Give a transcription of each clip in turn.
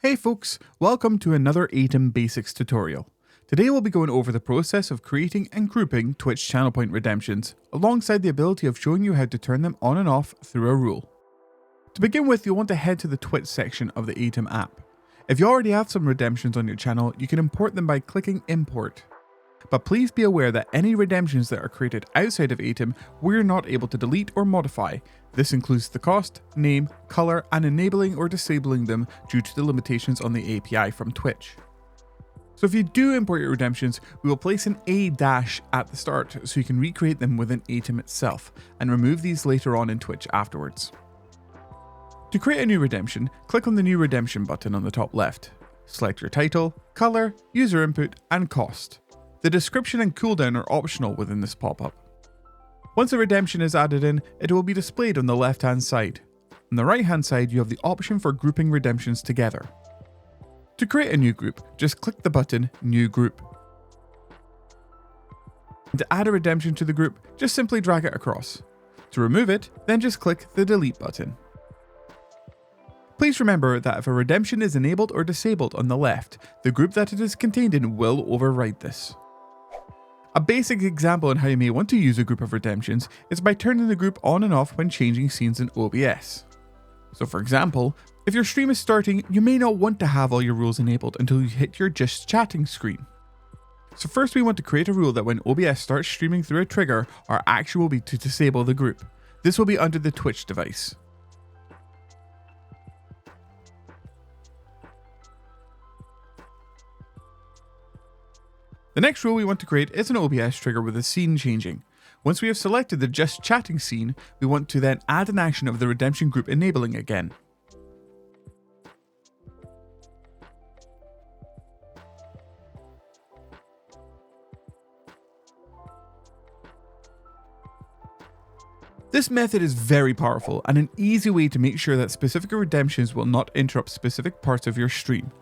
Hey folks, welcome to another Aitum Basics tutorial. Today we'll be going over the process of creating and grouping Twitch channel point redemptions, alongside the ability of showing you how to turn them on and off through a rule. To begin with, you'll want to head to the Twitch section of the Aitum app. If you already have some redemptions on your channel, you can import them by clicking Import. But please be aware that any redemptions that are created outside of Aitum, we're not able to delete or modify. This includes the cost, name, color, and enabling or disabling them due to the limitations on the API from Twitch. So if you do import your redemptions, we will place an A- at the start so you can recreate them within Aitum itself, and remove these later on in Twitch afterwards. To create a new redemption, click on the New Redemption button on the top left. Select your title, color, user input, and cost. The description and cooldown are optional within this pop-up. Once a redemption is added in, it will be displayed on the left-hand side. On the right-hand side, you have the option for grouping redemptions together. To create a new group, just click the button New Group. And to add a redemption to the group, just simply drag it across. To remove it, then just click the Delete button. Please remember that if a redemption is enabled or disabled on the left, the group that it is contained in will override this. A basic example on how you may want to use a group of redemptions is by turning the group on and off when changing scenes in OBS. So for example, if your stream is starting, you may not want to have all your rules enabled until you hit your just chatting screen. So first we want to create a rule that when OBS starts streaming through a trigger, our action will be to disable the group. This will be under the Twitch device. The next rule we want to create is an OBS trigger with a scene changing. Once we have selected the just chatting scene, we want to then add an action of the redemption group enabling again. This method is very powerful and an easy way to make sure that specific redemptions will not interrupt specific parts of your stream.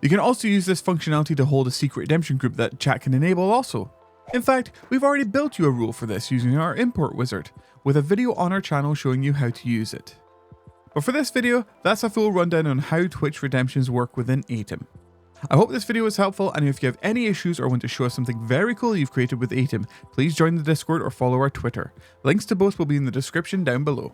You can also use this functionality to hold a secret redemption group that chat can enable also. In fact, we've already built you a rule for this using our import wizard, with a video on our channel showing you how to use it. But for this video, that's a full rundown on how Twitch redemptions work within Aitum. I hope this video was helpful, and if you have any issues or want to show us something very cool you've created with Aitum, please join the Discord or follow our Twitter. Links to both will be in the description down below.